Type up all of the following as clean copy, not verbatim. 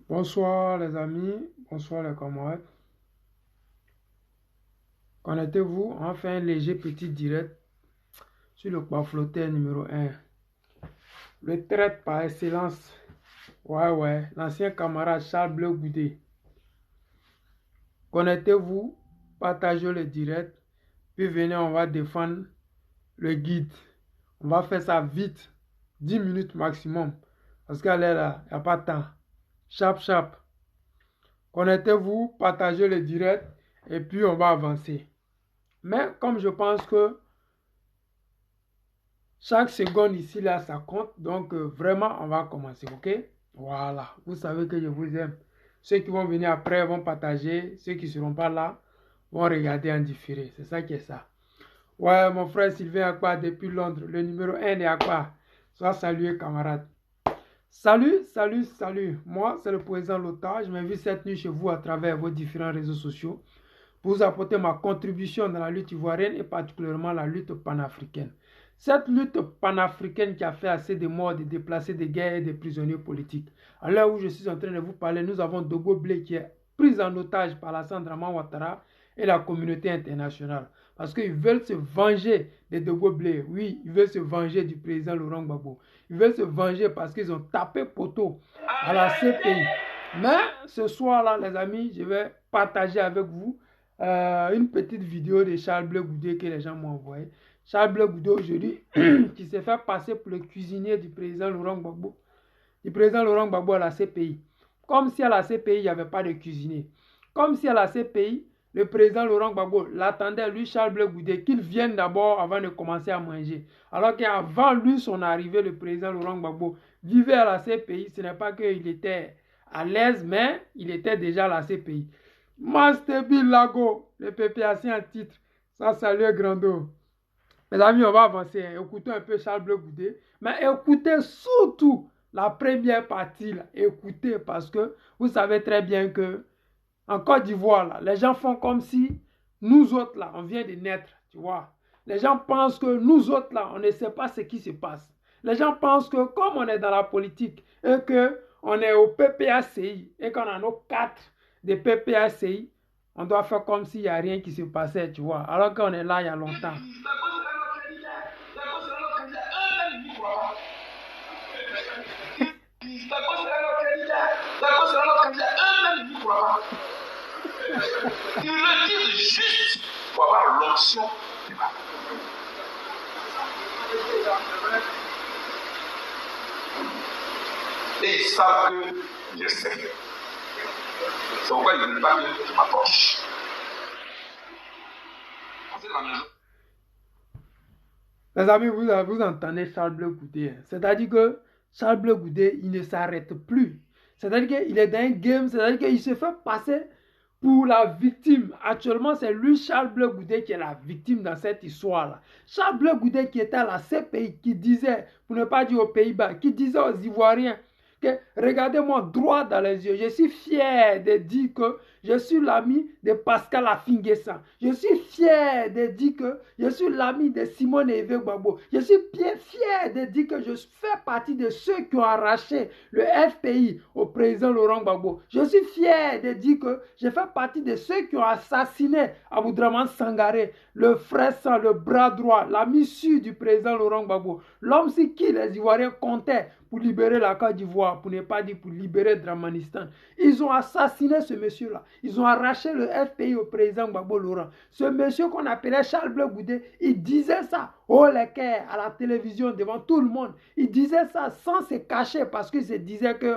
Bonsoir les amis, bonsoir les camarades. Connectez-vous, on fait un léger petit direct sur le pamphlotaire numéro 1. Le traite par excellence. Ouais, l'ancien camarade Charles Bleu Goudé. Connectez-vous, partagez le direct, puis venez, on va défendre le guide. On va faire ça vite, 10 minutes maximum, parce qu'elle est là, il n'y a pas de temps. Chap. Connectez-vous, partagez le direct, et puis on va avancer. Mais comme je pense que chaque seconde ici, là, ça compte. Donc, vraiment, on va commencer, ok? Voilà. Vous savez que je vous aime. Ceux qui vont venir après vont partager. Ceux qui ne seront pas là vont regarder en différé. C'est ça qui est ça. Ouais, mon frère Sylvain Akpa depuis Londres. Le numéro 1 est Akpa. Sois salué, camarade. Salut. Moi, c'est le président Lota. Je m'invite cette nuit chez vous à travers vos différents réseaux sociaux pour vous apporter ma contribution dans la lutte ivoirienne et particulièrement la lutte panafricaine. Cette lutte panafricaine qui a fait assez de morts, de déplacés, de guerres et de prisonniers politiques. À l'heure où je suis en train de vous parler, nous avons Dogo Blé qui est pris en otage par Alassane Draman Ouattara et la communauté internationale. Parce qu'ils veulent se venger de Dogo Blé. Oui, ils veulent se venger du président Laurent Gbagbo. Ils veulent se venger parce qu'ils ont tapé poteau à la CPI. Mais ce soir-là, les amis, je vais partager avec vous une petite vidéo de Charles Bleu Goudé que les gens m'ont envoyé. Charles Bleu Goudé aujourd'hui, qui s'est fait passer pour le cuisinier du président Laurent Gbagbo. Du président Laurent Gbagbo à la CPI. Comme si à la CPI, il n'y avait pas de cuisinier. Comme si à la CPI, le président Laurent Gbagbo l'attendait, lui, Charles Bleu Goudé, qu'il vienne d'abord avant de commencer à manger. Alors qu'avant lui, son arrivée, le président Laurent Gbagbo vivait à la CPI. Ce n'est pas qu'il était à l'aise, mais il était déjà à la CPI. Master Bill Lago, le PPAC en titre. Ça, salut Grando. Mes amis, on va avancer. Écoutons un peu Charles Bleu Goudé. Mais écoutez surtout la première partie. Là. Écoutez, parce que vous savez très bien que en Côte d'Ivoire, les gens font comme si nous autres, là, on vient de naître. Tu vois. Les gens pensent que nous autres, là, on ne sait pas ce qui se passe. Les gens pensent que comme on est dans la politique et qu'on est au PPACI et qu'on a nos 4 de PPACI, on doit faire comme s'il n'y a rien qui se passait, tu vois. Alors qu'on est là il y a longtemps. Ils le disent juste pour avoir l'option du mal. Et ils savent que je sais. C'est pourquoi ils ne veulent pas que je m'approche. Les amis, vous entendez Charles Bleu Goudé. C'est-à-dire que Charles Bleu Goudé, il ne s'arrête plus. C'est-à-dire qu'il est dans un game, c'est-à-dire qu'il se fait passer pour la victime. Actuellement, c'est lui, Charles Bleu Goudé, qui est la victime dans cette histoire-là. Charles Bleu Goudé qui était à la CPI, qui disait, pour ne pas dire aux Pays-Bas, qui disait aux Ivoiriens, que regardez-moi droit dans les yeux. Je suis fier de dire que je suis l'ami de Pascal Afingessa. Je suis fier de dire que je suis l'ami de Simone Eve Gbagbo. Je suis bien fier de dire que je fais partie de ceux qui ont arraché le FPI au président Laurent Gbagbo. Je suis fier de dire que je fais partie de ceux qui ont assassiné Aboudraman Sangaré, le frère sang, le bras droit, l'ami sûr du président Laurent Gbagbo. L'homme sur qui les Ivoiriens comptaient pour libérer la Côte d'Ivoire, pour ne pas dire pour libérer Dramanistan. Ils ont assassiné ce monsieur-là. Ils ont arraché le FPI au président Gbagbo Laurent. Ce monsieur qu'on appelait Charles Bleu Goudé, il disait ça au Lequer, à la télévision, devant tout le monde. Il disait ça sans se cacher parce qu'il se disait que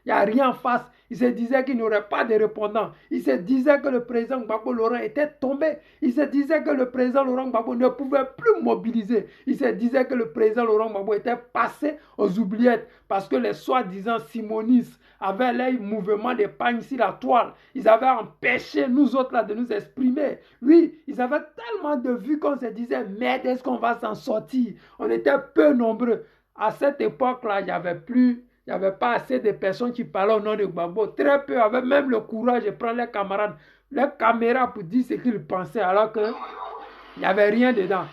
il n'y a rien en face. Il se disait qu'il n'y aurait pas de répondants. Il se disait que le président Gbagbo Laurent était tombé. Il se disait que le président Laurent Gbagbo ne pouvait plus mobiliser. Il se disait que le président Laurent Gbagbo était passé aux oubliettes parce que les soi-disant simonistes avaient leur mouvement de pagne sur la toile. Ils avaient empêché nous autres là de nous exprimer. Oui, ils avaient tellement de vues qu'on se disait, merde, est-ce qu'on va s'en sortir? On était peu nombreux. À cette époque-là, il n'y avait pas assez de personnes qui parlaient au nom de Gbagbo. Très peu avaient même le courage de prendre les camarades, les caméras pour dire ce qu'ils pensaient alors qu'il n'y avait rien dedans.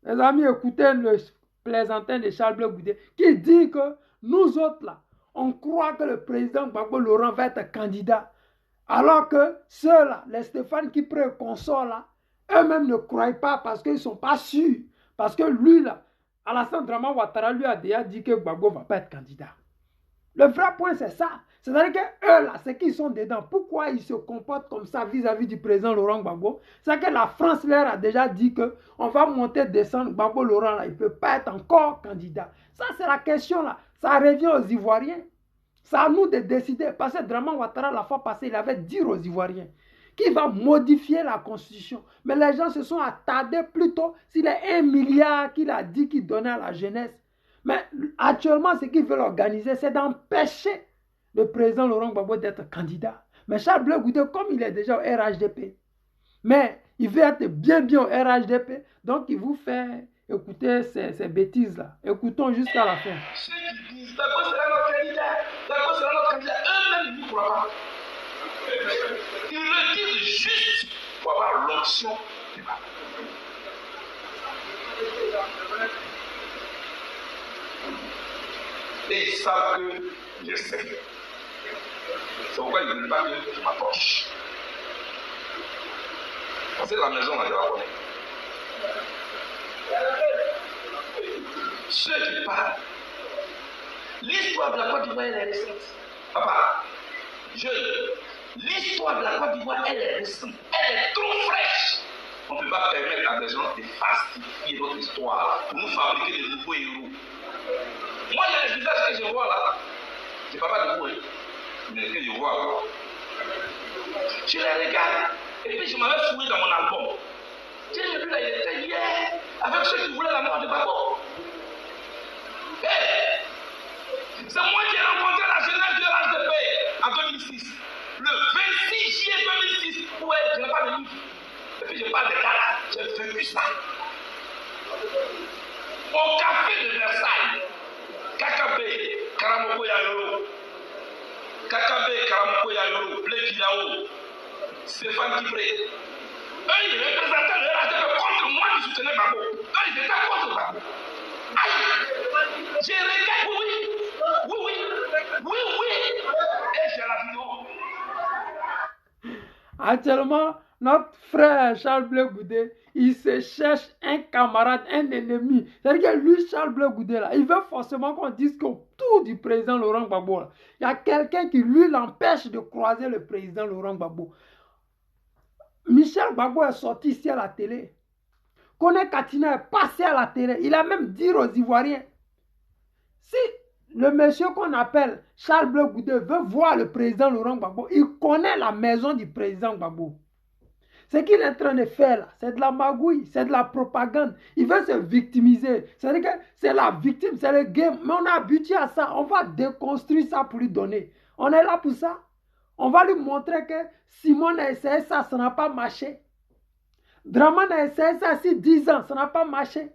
Les amis, écoutez le plaisantin de Charles Bleu Goudé qui dit que nous autres là, on croit que le président Gbagbo Laurent va être candidat. Alors que ceux-là, les Stéphane Kipré consorts là, eux-mêmes ne croient pas parce qu'ils ne sont pas sûrs. Parce que lui là, Alassane Draman Ouattara lui a déjà dit que Gbagbo ne va pas être candidat. Le vrai point c'est ça. C'est-à-dire que eux là, c'est qu'ils sont dedans. Pourquoi ils se comportent comme ça vis-à-vis du président Laurent Gbagbo? C'est que la France leur a déjà dit qu'on va monter, descendre. Gbagbo Laurent là, il ne peut pas être encore candidat. Ça c'est la question là. Ça revient aux Ivoiriens. C'est à nous de décider. Parce que Draman Ouattara, la fois passée, il avait dit aux Ivoiriens qu'il va modifier la constitution. Mais les gens se sont attardés plutôt sur les 1 milliard qu'il a dit qu'il donnait à la jeunesse. Mais actuellement, ce qu'ils veulent organiser, c'est d'empêcher le président Laurent Gbagbo d'être candidat. Mais Charles Blé Goudé, comme il est déjà au RHDP, mais il veut être bien au RHDP, donc il vous fait écouter ces bêtises-là. Écoutons jusqu'à la fin. Ceux qui disent Gbagbo sera notre candidat, Gbagbo sera notre candidat, eux-mêmes n'y croient pas. Ils le disent juste pour avoir l'option du Gbagbo. Et ils savent que je sais. C'est pourquoi ils ne veulent pas que je m'approche. Parce que la maison, là, je la connais. Ceux qui parlent, l'histoire de la Côte d'Ivoire, elle est récente. Papa, jeune, l'histoire de la Côte d'Ivoire, elle est récente. Elle est trop fraîche. On ne peut pas permettre à des gens de falsifier notre histoire pour nous fabriquer de nouveaux héros. Moi, il y a des visages que je vois là. Je ne parle pas de vous, mais que je vois là. Je les regarde. Et puis je m'avais fouillé dans mon album. J'ai vu là, il était hier avec ceux qui voulaient la mort de Gbagbo. Hey, c'est moi qui ai rencontré la jeunesse de l'HDP en 2006. Le 26 juillet 2006. Ouais, je n'ai pas de livre. Et puis je parle de Ghana. J'ai vécu ça. Au café de Versailles. Kakabé, Karamoko Yayoro. Kakabé, Karamoko Yayoro. Blé Kidao. Stéphane Kipré. Eux, ils représentaient le RHDP contre moi qui soutenais Gbagbo. Eux, ils étaient contre Gbagbo. Aïe! J'ai regardé, oui. Et j'ai la vidéo. Actuellement, notre frère Charles Blé Goudé, il se cherche un camarade, un ennemi. C'est-à-dire que lui, Charles Blé Goudé, là, il veut forcément qu'on dise qu'autour du président Laurent Gbagbo, là, il y a quelqu'un qui lui l'empêche de croiser le président Laurent Gbagbo. Michel Gbagbo est sorti ici à la télé. Kone Katina est passé à la télé. Il a même dit aux Ivoiriens, si le monsieur qu'on appelle Charles Blé Goudé veut voir le président Laurent Gbagbo, il connaît la maison du président Gbagbo. Ce qu'il est en train de faire là, c'est de la magouille, c'est de la propagande. Il veut se victimiser. C'est-à-dire que c'est la victime, c'est le game. Mais on est habitué à ça. On va déconstruire ça pour lui donner. On est là pour ça. On va lui montrer que Simon a essayé ça, ça n'a pas marché. Draman a essayé ça il 10 ans, ça n'a pas marché.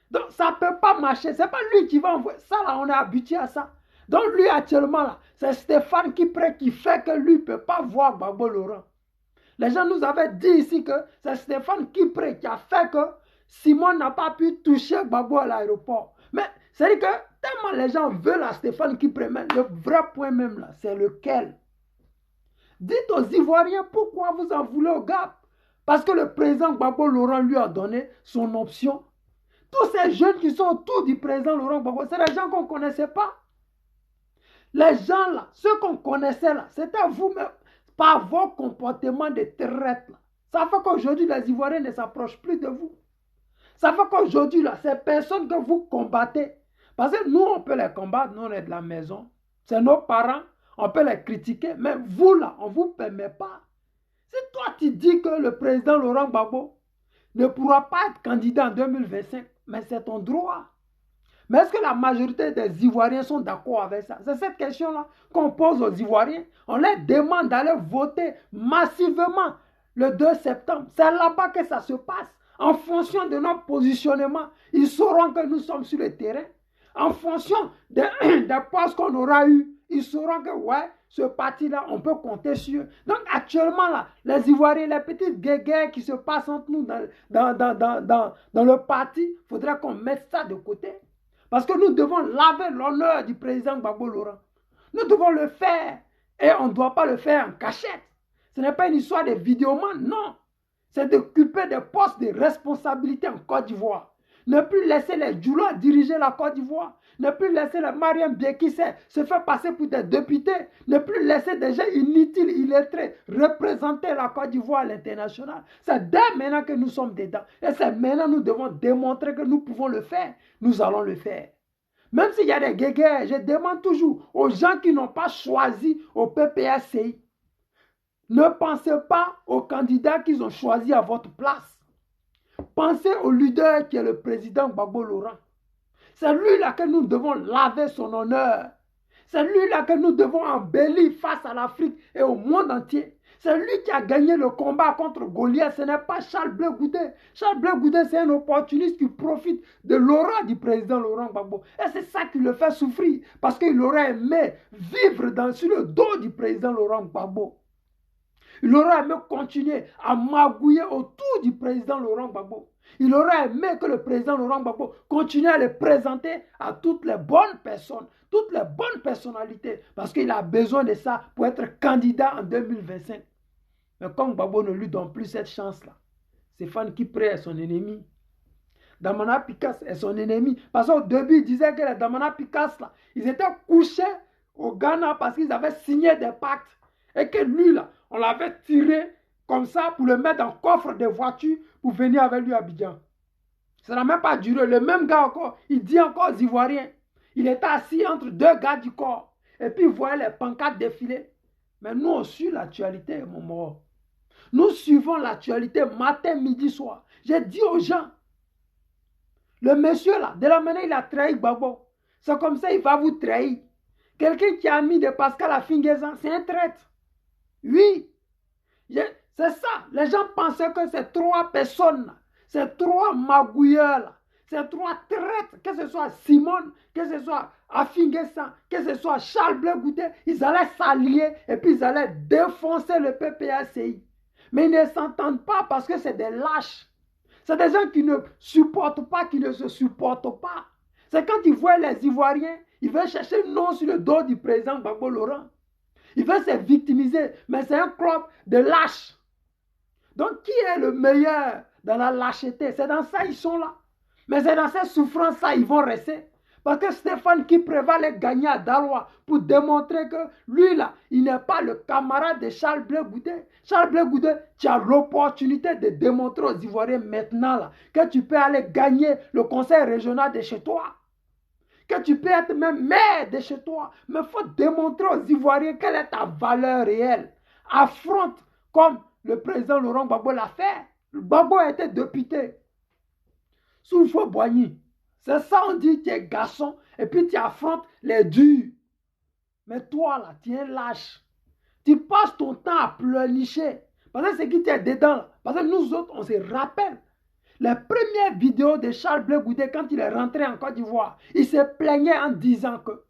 Donc ça ne peut pas marcher. Ce n'est pas lui qui va envoyer. Ça là, on est habitué à ça. Donc lui actuellement là, c'est Stéphane Kipré qui fait que lui ne peut pas voir Gbagbo Laurent. Les gens nous avaient dit ici que c'est Stéphane Kipré qui a fait que Simon n'a pas pu toucher Gbagbo à l'aéroport. Mais c'est-à-dire que tellement les gens veulent à Stéphane Kipré, mais le vrai point même là, c'est lequel? Dites aux Ivoiriens pourquoi vous en voulez au gars. Parce que le président Gbagbo Laurent lui a donné son option. Tous ces jeunes qui sont autour du président Laurent Gbagbo, c'est des gens qu'on ne connaissait pas. Les gens là, ceux qu'on connaissait là, c'était vous-même, par vos comportements de traite là. Ça fait qu'aujourd'hui, les Ivoiriens ne s'approchent plus de vous. Ça fait qu'aujourd'hui, là, ces personnes que vous combattez, parce que nous, on peut les combattre, nous, on est de la maison. C'est nos parents, on peut les critiquer, mais vous, là, on ne vous permet pas. Si toi, tu dis que le président Laurent Gbagbo ne pourra pas être candidat en 2025, mais c'est ton droit. Mais est-ce que la majorité des Ivoiriens sont d'accord avec ça? C'est cette question-là qu'on pose aux Ivoiriens. On leur demande d'aller voter massivement le 2 septembre. C'est là-bas que ça se passe. En fonction de notre positionnement, ils sauront que nous sommes sur le terrain. En fonction des postes qu'on aura eu, ils sauront que ouais, ce parti-là, on peut compter sur eux. Donc actuellement, là, les Ivoiriens, les petites guerres qui se passent entre nous dans le parti, il faudrait qu'on mette ça de côté. Parce que nous devons laver l'honneur du président Gbagbo Laurent. Nous devons le faire. Et on ne doit pas le faire en cachette. Ce n'est pas une histoire de vidéoman, non. C'est d'occuper des postes de responsabilité en Côte d'Ivoire. Ne plus laisser les Djoula diriger la Côte d'Ivoire. Ne plus laisser les Mariam Biekisse se faire passer pour des députés. Ne plus laisser des gens inutiles, illettrés représenter la Côte d'Ivoire à l'international. C'est dès maintenant que nous sommes dedans. Et c'est maintenant que nous devons démontrer que nous pouvons le faire. Nous allons le faire. Même s'il y a des guéguerres, je demande toujours aux gens qui n'ont pas choisi au PPACI, ne pensez pas aux candidats qu'ils ont choisis à votre place. Pensez au leader qui est le président Gbagbo Laurent. C'est lui-là que nous devons laver son honneur. C'est lui-là que nous devons embellir face à l'Afrique et au monde entier. C'est lui qui a gagné le combat contre Goliath. Ce n'est pas Charles Blé Goudé. Charles Blé Goudé, c'est un opportuniste qui profite de l'aura du président Laurent Gbagbo. Et c'est ça qui le fait souffrir. Parce qu'il aurait aimé vivre sur le dos du président Laurent Gbagbo. Il aurait aimé continuer à magouiller autour du président Laurent Gbagbo. Il aurait aimé que le président Laurent Gbagbo continue à le présenter à toutes les bonnes personnes, toutes les bonnes personnalités, parce qu'il a besoin de ça pour être candidat en 2025. Mais comme Gbagbo ne lui donne plus cette chance-là, Stéphane Kipré est son ennemi. Damana Picasse est son ennemi. Parce qu'au début, il disait que les Damana Picasse, là, ils étaient couchés au Ghana parce qu'ils avaient signé des pactes. Et que lui, là, on l'avait tiré comme ça pour le mettre dans le coffre des voitures pour venir avec lui à Abidjan. Ça n'a même pas duré. Le même gars encore, il dit encore aux Ivoiriens. Il était assis entre deux gars du corps. Et puis il voyait les pancartes défiler. Mais nous, on suit l'actualité, mon mort. Nous suivons l'actualité matin, midi, soir. J'ai dit aux gens, le monsieur là, de la manière il a trahi Gbagbo, c'est comme ça il va vous trahir. Quelqu'un qui a mis de Pascal à Finguezan, c'est un traître. Oui, c'est ça. Les gens pensaient que ces trois personnes, ces trois magouilleurs, ces trois traîtres, que ce soit Simone, que ce soit Afinguessan, que ce soit Charles Blé Goudé, ils allaient s'allier et puis ils allaient défoncer le PPACI. Mais ils ne s'entendent pas parce que c'est des lâches. C'est des gens qui ne supportent pas, qui ne se supportent pas. C'est quand ils voient les Ivoiriens, ils veulent chercher le nom sur le dos du président Gbagbo Laurent. Il veut se victimiser, mais c'est un club de lâches. Donc, qui est le meilleur dans la lâcheté? C'est dans ça ils sont là. Mais c'est dans cette souffrance-là ils vont rester. Parce que Stéphane Kipré va les gagner à Daloa pour démontrer que lui, là, il n'est pas le camarade de Charles Blé Goudé. Charles Blé Goudé, tu as l'opportunité de démontrer aux Ivoiriens maintenant là, que tu peux aller gagner le conseil régional de chez toi. Que tu peux être même maire de chez toi. Mais il faut démontrer aux Ivoiriens quelle est ta valeur réelle. Affronte comme le président Laurent Gbagbo l'a fait. Gbagbo a été député. Soufou Boigny. C'est ça on dit, tu es garçon et puis tu affrontes les durs. Mais toi là, tu es lâche. Tu passes ton temps à pleurnicher. Parce que c'est qui tu es dedans là. Parce que nous autres, on se rappelle. Les premières vidéos de Charles Blé Goudé, quand il est rentré en Côte d'Ivoire, il se plaignait en disant que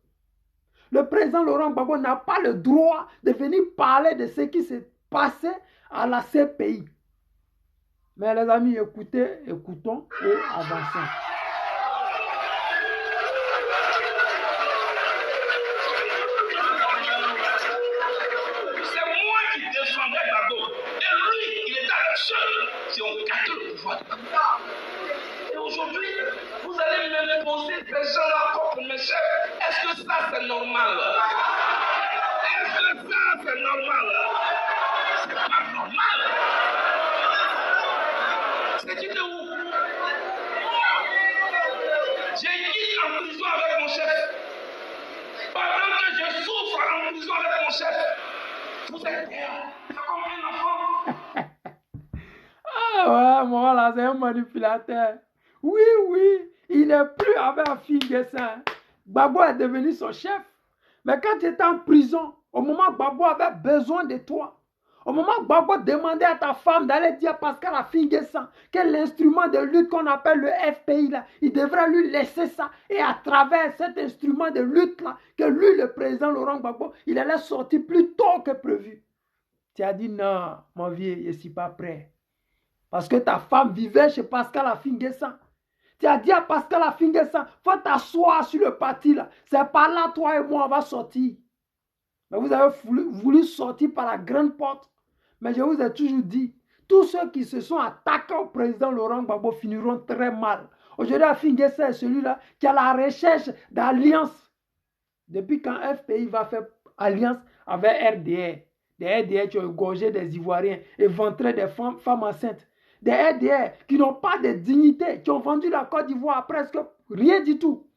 le président Laurent Gbagbo n'a pas le droit de venir parler de ce qui s'est passé à la CPI. Mais les amis, écoutez, écoutons et avançons. C'est moi qui défendais Gbagbo. Et lui, il était seul si on gâtait le pouvoir de Gbagbo. Et aujourd'hui, vous allez me poser des gens là comme mes chefs. Est-ce que ça c'est normal? Est-ce que ça c'est normal? C'est pas normal. C'est qui de où? J'ai été en prison avec mon chef. Pendant que je souffre en prison avec mon chef, vous êtes derrière. C'est comme un enfant. Ah ouais, moi là, c'est un manipulateur. Oui, oui, il n'est plus avec Afinguessan. Gbagbo est devenu son chef. Mais quand tu étais en prison, au moment où Gbagbo avait besoin de toi, au moment où Gbagbo demandait à ta femme d'aller dire à Pascal Afinguessan que l'instrument de lutte qu'on appelle le FPI, là, il devrait lui laisser ça. Et à travers cet instrument de lutte, là, que lui, le président Laurent Gbagbo, il allait sortir plus tôt que prévu. Tu as dit non, mon vieux, je ne suis pas prêt. Parce que ta femme vivait chez Pascal Afinguessan. Tu as dit à Pascal Afinguessan, faut t'asseoir sur le parti là. C'est par là, toi et moi, on va sortir. Mais vous avez voulu sortir par la grande porte. Mais je vous ai toujours dit, tous ceux qui se sont attaqués au président Laurent Gbagbo finiront très mal. Aujourd'hui, Afin Guessé est celui-là qui a la recherche d'alliance. Depuis quand FPI va faire alliance avec RDR, des RDR qui ont égorgé des Ivoiriens, éventré des femmes enceintes, des RDR qui n'ont pas de dignité, qui ont vendu la Côte d'Ivoire à presque rien du tout.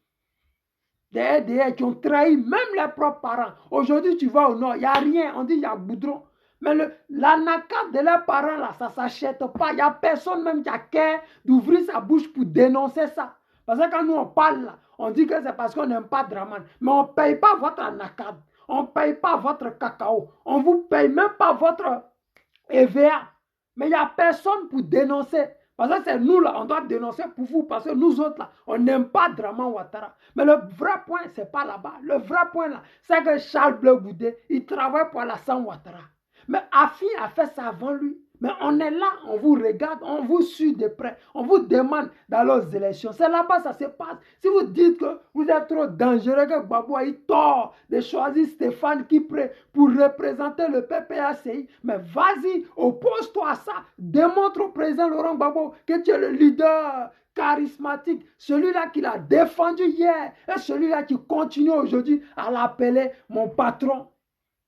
Des RDR qui ont trahi même leurs propres parents. Aujourd'hui, tu vas au nord, il n'y a rien, on dit il y a goudron. Mais la NACAD de leurs parents, là, ça ne s'achète pas. Il n'y a personne même qui a cœur d'ouvrir sa bouche pour dénoncer ça. Parce que quand nous on parle là, on dit que c'est parce qu'on n'aime pas Draman. Mais on ne paye pas votre NACAD. On ne paye pas votre cacao. On ne vous paye même pas votre EVA. Mais il n'y a personne pour dénoncer. Parce que c'est nous là, on doit dénoncer pour vous. Parce que nous autres là, on n'aime pas Draman Ouattara. Mais le vrai point, ce n'est pas là-bas. Le vrai point là, c'est que Charles Bleu Goudé, il travaille pour Alassane Ouattara. Mais Afi a fait ça avant lui. Mais on est là, on vous regarde, on vous suit de près, on vous demande dans les élections. C'est là-bas ça se passe. Si vous dites que vous êtes trop dangereux, que Gbagbo a eu tort de choisir Stéphane Kipré pour représenter le PPACI, mais vas-y, oppose-toi à ça. Démontre au président Laurent Gbagbo que tu es le leader charismatique, celui-là qui l'a défendu hier et celui-là qui continue aujourd'hui à l'appeler mon patron.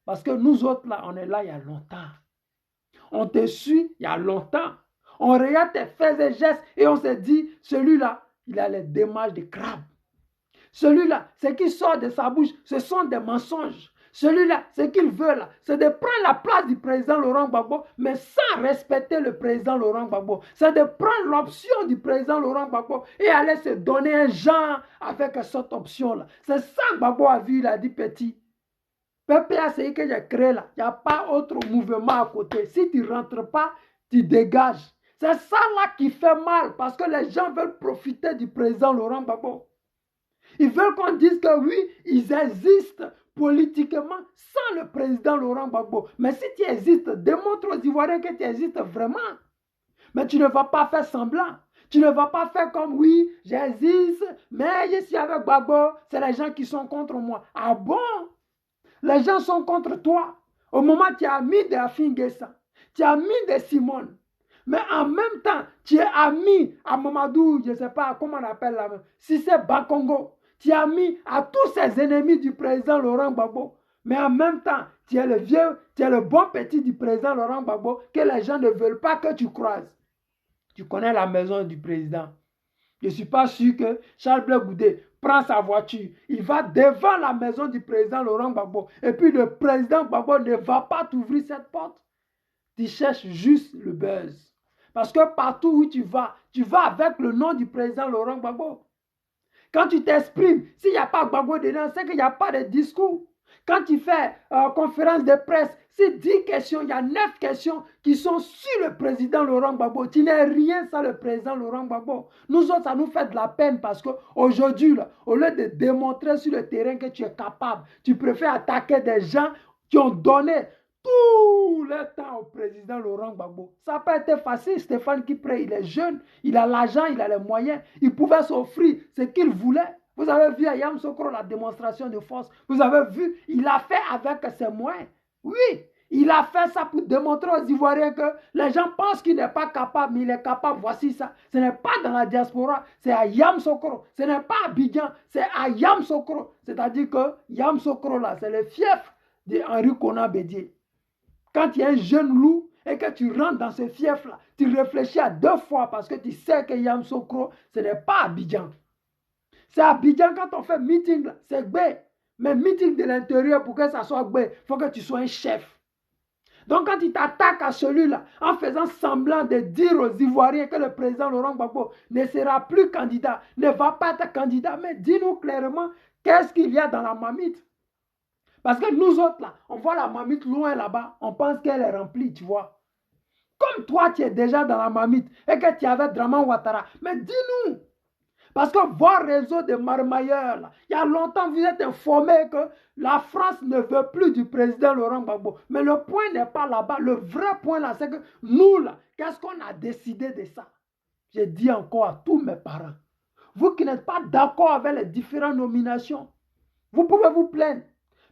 Parce que nous autres, là, on est là il y a longtemps. On te suit il y a longtemps. On regarde tes faits et gestes et on se dit, celui-là, il a les démarches de crabe. Celui-là, ce qui sort de sa bouche, ce sont des mensonges. Celui-là, ce qu'il veut là, c'est de prendre la place du président Laurent Gbagbo, mais sans respecter le président Laurent Gbagbo. C'est de prendre l'option du président Laurent Gbagbo et aller se donner un genre avec cette option-là. C'est ça que Gbagbo a vu, il a dit petit. PPACI que j'ai créé là, il n'y a pas autre mouvement à côté. Si tu ne rentres pas, tu dégages. C'est ça là qui fait mal parce que les gens veulent profiter du président Laurent Gbagbo. Ils veulent qu'on dise que oui, ils existent politiquement sans le président Laurent Gbagbo. Mais si tu existes, démontre aux Ivoiriens que tu existes vraiment. Mais tu ne vas pas faire semblant. Tu ne vas pas faire comme oui, j'existe, mais je suis avec Gbagbo, c'est les gens qui sont contre moi. Ah bon? Les gens sont contre toi. Au moment où tu es ami de Afin Guessé, tu es ami de Simone. Mais en même temps, tu es ami à Mamadou, je ne sais pas comment on appelle là, si c'est Bakongo. Tu es ami à tous ces ennemis du président Laurent Gbagbo. Mais en même temps, tu es le vieux, tu es le bon petit du président Laurent Gbagbo que les gens ne veulent pas que tu croises. Tu connais la maison du président. Je ne suis pas sûr que Charles Bleu Goudé prend sa voiture, il va devant la maison du président Laurent Gbagbo. Et puis le président Gbagbo ne va pas t'ouvrir cette porte. Tu cherches juste le buzz. Parce que partout où tu vas avec le nom du président Laurent Gbagbo. Quand tu t'exprimes, s'il n'y a pas Gbagbo dedans, c'est qu'il n'y a pas de discours. Quand tu fais conférence de presse, c'est 10 questions, il y a 9 questions qui sont sur le président Laurent Gbagbo. Tu n'es rien sans le président Laurent Gbagbo. Nous autres, ça nous fait de la peine parce qu'aujourd'hui, au lieu de démontrer sur le terrain que tu es capable, tu préfères attaquer des gens qui ont donné tout le temps au président Laurent Gbagbo. Ça n'a pas été facile. Stéphane Kipré, il est jeune, il a l'argent, il a les moyens. Il pouvait s'offrir ce qu'il voulait. Vous avez vu à Yamoussoukro la démonstration de force. Vous avez vu, il a fait avec ses moyens. Oui, il a fait ça pour démontrer aux Ivoiriens que les gens pensent qu'il n'est pas capable, mais il est capable. Voici ça. Ce n'est pas dans la diaspora, c'est à Yamoussoukro. Ce n'est pas à Abidjan, c'est à Yamoussoukro. C'est-à-dire que Yamoussoukro, là, c'est le fief d'Henri Konan Bédié. Quand tu es un jeune loup et que tu rentres dans ce fief-là, tu réfléchis à 2 fois parce que tu sais que Yamoussoukro, ce n'est pas Abidjan. C'est à Abidjan quand on fait meeting, c'est Gbé. Mais meeting de l'intérieur, pour que ça soit Gbé, il faut que tu sois un chef. Donc quand tu t'attaques à celui-là, en faisant semblant de dire aux Ivoiriens que le président Laurent Gbagbo ne sera plus candidat, ne va pas être candidat, mais dis-nous clairement qu'est-ce qu'il y a dans la marmite. Parce que nous autres, là, on voit la marmite loin là-bas, on pense qu'elle est remplie, tu vois. Comme toi, tu es déjà dans la marmite et que tu avais Draman Ouattara, mais dis-nous. Parce que vos réseaux de marmailleurs, là, il y a longtemps, vous êtes informés que la France ne veut plus du président Laurent Gbagbo. Mais le point n'est pas là-bas. Le vrai point là, c'est que nous, là, qu'est-ce qu'on a décidé de ça? J'ai dit encore à tous mes parents, vous qui n'êtes pas d'accord avec les différentes nominations, vous pouvez vous plaindre.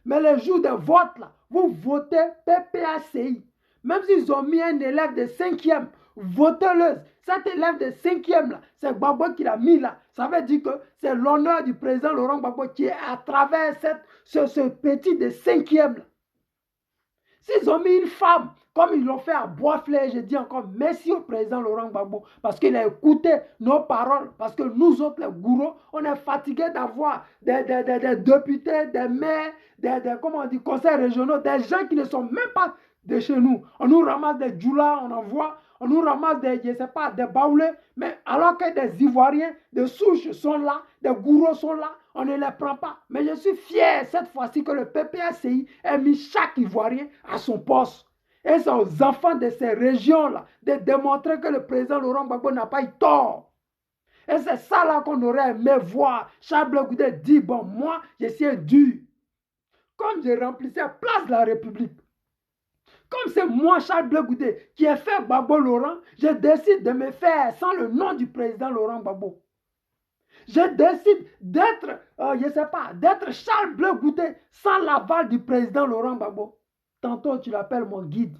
Mais les jours de vote, là, vous votez PPACI. Même s'ils ont mis un élève de 5e, votez-le. Cet élève de 5e, là, c'est Gbagbo qui l'a mis là. Ça veut dire que c'est l'honneur du président Laurent Gbagbo qui est à travers ce petit de 5e là. S'ils ont mis une femme, comme ils l'ont fait à Bois-Fleur, je dis encore merci au président Laurent Gbagbo, parce qu'il a écouté nos paroles, parce que nous autres, les gourous, on est fatigués d'avoir des députés, des maires, comment on dit, conseils régionaux, des gens qui ne sont même pas de chez nous. On nous ramasse des djoulas, on envoie, on nous ramasse des, je sais pas, des baoulés, mais alors que des Ivoiriens, des souches sont là, des gourous sont là, on ne les prend pas. Mais je suis fier cette fois-ci que le PPACI ait mis chaque Ivoirien à son poste. Et c'est aux enfants de ces régions-là de démontrer que le président Laurent Gbagbo n'a pas eu tort. Et c'est ça là qu'on aurait aimé voir. Charles Blé Goudé dit, bon, moi, je suis dur. Comme je remplissais la place de la République. Comme c'est moi, Charles Blé Goudé, qui ai fait Gbagbo Laurent, je décide de me faire sans le nom du président Laurent Gbagbo. Je décide d'être, je ne sais pas, d'être Charles Blé Goudé sans l'aval du président Laurent Gbagbo. Tantôt, tu l'appelles mon guide.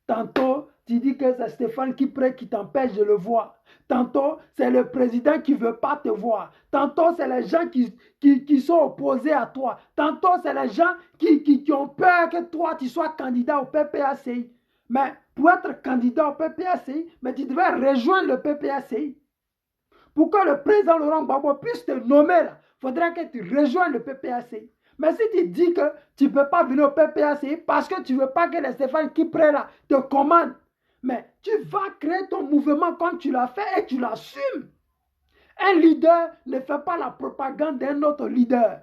Tantôt, tu dis que c'est Stéphane Kipré qui t'empêche de le voir. Tantôt, c'est le président qui ne veut pas te voir. Tantôt, c'est les gens qui sont opposés à toi. Tantôt, c'est les gens qui ont peur que toi, tu sois candidat au PPACI. Mais pour être candidat au PPACI, mais tu devais rejoindre le PPACI. Pour que le président Laurent Gbagbo puisse te nommer, il faudrait que tu rejoignes le PPACI. Mais si tu dis que tu ne peux pas venir au PPACI parce que tu ne veux pas que les Stéphane Kipré là te commandent, mais tu vas créer ton mouvement comme tu l'as fait et tu l'assumes. Un leader ne fait pas la propagande d'un autre leader.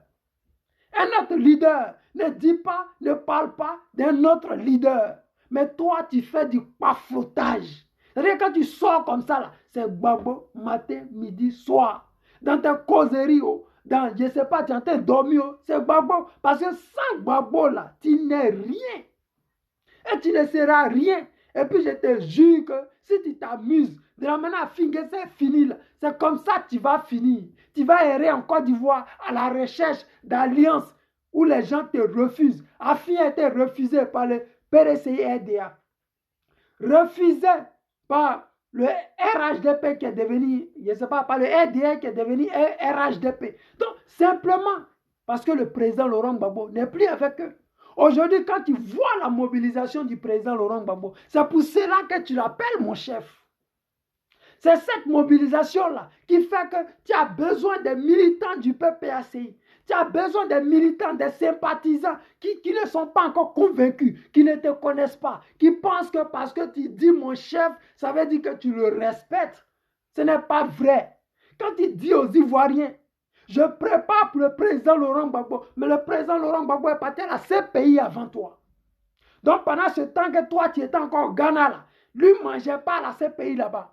Un autre leader ne dit pas, ne parle pas d'un autre leader. Mais toi, tu fais du pafoutage. C'est-à-dire quand tu sors comme ça, là, c'est Gbagbo, matin, midi, soir. Dans tes causeries, dans, je ne sais pas, tu es en train de dormir, c'est Gbagbo. Parce que sans Gbagbo, là, tu n'es rien. Et tu ne seras rien. Et puis je te jure que si tu t'amuses, de la manière à finir, c'est fini. C'est comme ça que tu vas finir. Tu vas errer en Côte d'Ivoire à la recherche d'alliances où les gens te refusent. Afi a été refusé par le PRCI-RDA. Refusé par le RHDP qui est devenu, je ne sais pas, par le RDA qui est devenu RHDP. Donc, simplement parce que le président Laurent Gbagbo n'est plus avec eux. Aujourd'hui, quand tu vois la mobilisation du président Laurent Gbagbo, c'est pour cela que tu l'appelles mon chef. C'est cette mobilisation-là qui fait que tu as besoin des militants du PPACI. Tu as besoin des militants, des sympathisants qui ne sont pas encore convaincus, qui ne te connaissent pas, qui pensent que parce que tu dis mon chef, ça veut dire que tu le respectes. Ce n'est pas vrai. Quand tu dis aux Ivoiriens, je prépare pour le président Laurent Gbagbo, mais le président Laurent Gbagbo est parti à ces pays avant toi. Donc pendant ce temps que toi tu étais encore au Ghana, là, lui ne mangeait pas à ces pays là-bas.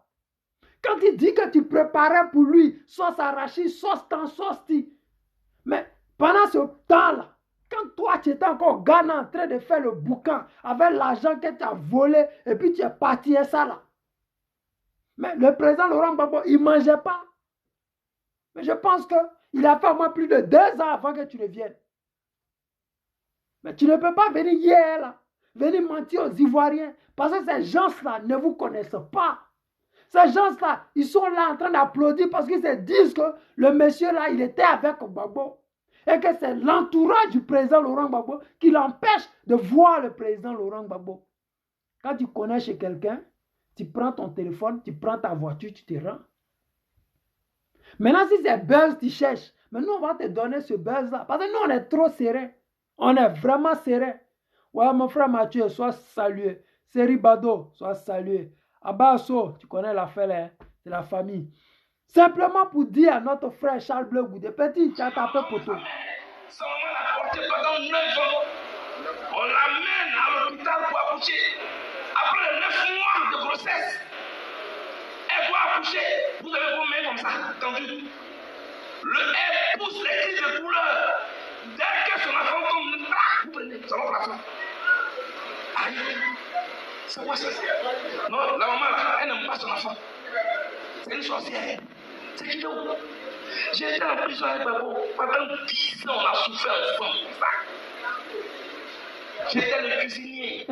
Quand il dit que tu préparais pour lui sauce arachide, sauce temps, sauce ti. Mais pendant ce temps-là, quand toi tu étais encore au Ghana en train de faire le boucan avec l'argent que tu as volé et puis tu es parti et ça là. Mais le président Laurent Gbagbo, il ne mangeait pas. Mais je pense qu'il a fait au moins plus de 2 ans avant que tu ne viennes. Mais tu ne peux pas venir hier là, venir mentir aux Ivoiriens parce que ces gens-là ne vous connaissent pas. Ces gens-là, ils sont là en train d'applaudir parce qu'ils se disent que le monsieur là, il était avec Gbagbo. Et que c'est l'entourage du président Laurent Gbagbo qui l'empêche de voir le président Laurent Gbagbo. Quand tu connais chez quelqu'un, tu prends ton téléphone, tu prends ta voiture, tu te rends. Maintenant, si c'est buzz, tu cherches. Mais nous, on va te donner ce buzz-là. Parce que nous, on est trop serré. On est vraiment serré. Ouais, mon frère Mathieu, sois salué. Seribado, sois salué. Abasso, tu connais l'affaire, hein? C'est la famille. Simplement pour dire à notre frère Charles Blé Goudé, petit, tu as tapé poteau. Sa maman l'a porté pendant 9 ans. On l'amène à l'hôpital pour accoucher. Après 9 mois de grossesse, elle doit accoucher. Vous avez vos mains comme ça, tendues. Elle pousse les cris de douleur. Dès que son enfant tombe, vous prenez, ça va pour la Aïe. C'est quoi ça? Non, la maman là, elle n'aime pas son enfant. C'est une sorcière. C'est qui donc? J'ai été en prison avec Gbagbo. Pendant 10 ans, on a souffert ensemble. J'étais le cuisinier.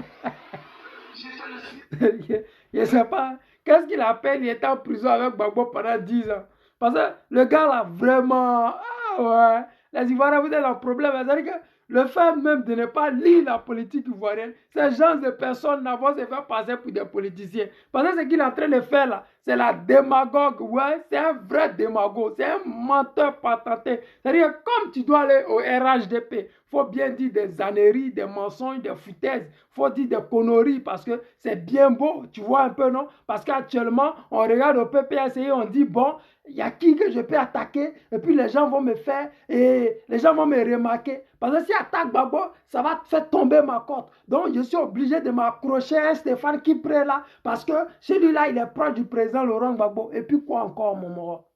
J'étais Je ne sais pas. Qu'est-ce qu'il appelle? Il était en prison avec Gbagbo pendant 10 ans. Parce que le gars là, vraiment. Ah ouais. Les Ivoiriens, vous êtes un problème. C'est-à-dire que le fait même de ne pas lire la politique ivoirienne, ces gens de personnes vont se faire passer pour des politiciens. Parce que ce qu'il est en train de faire là, c'est la démagogue. Ouais, c'est un vrai démagogue. C'est un menteur patenté. C'est-à-dire que comme tu dois aller au RHDP, il faut bien dire des âneries, des mensonges, des foutaises. Il faut dire des conneries parce que c'est bien beau. Tu vois un peu, non? Parce qu'actuellement, on regarde au PPSI et on dit, bon, il y a qui que je peux attaquer et puis les gens vont me faire et les gens vont me remarquer. Parce que si attaque Gbagbo, ça va faire tomber ma cote. Donc je suis obligé de m'accrocher à Stéphane Kipré là parce que celui-là, il est proche du président Laurent Gbagbo. Et puis quoi encore, mon mort?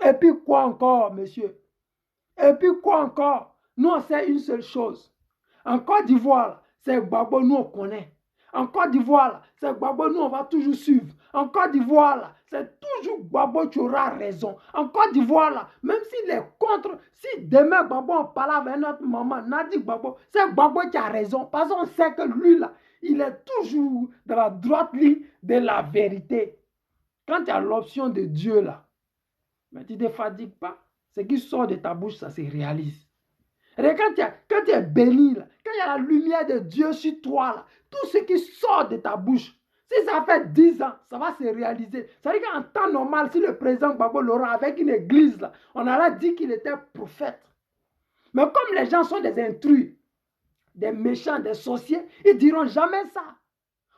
Et puis quoi encore, monsieur? Et puis quoi encore? Nous, on sait une seule chose. En Côte d'Ivoire, c'est Gbagbo, nous on connaît. En Côte d'Ivoire, c'est Gbagbo, nous on va toujours suivre. En Côte d'Ivoire, c'est toujours Gbagbo qui aura raison. En Côte d'Ivoire, même s'il est contre, si demain Gbagbo on parle avec notre maman, Nadi Gbagbo, c'est Gbagbo qui a raison. Parce qu'on sait que lui là, il est toujours dans la droite ligne de la vérité. Quand il y a l'option de Dieu là, mais tu ne te fatigues pas. Ce qui sort de ta bouche, ça se réalise. Et quand tu es béni, là, quand il y a la lumière de Dieu sur toi, là, tout ce qui sort de ta bouche, si ça fait 10 ans, ça va se réaliser. Ça veut dire qu'en temps normal, si le président Gbagbo Laurent, avec une église, là, on aurait dit qu'il était prophète. Mais comme les gens sont des intrus, des méchants, des sorciers, ils ne diront jamais ça.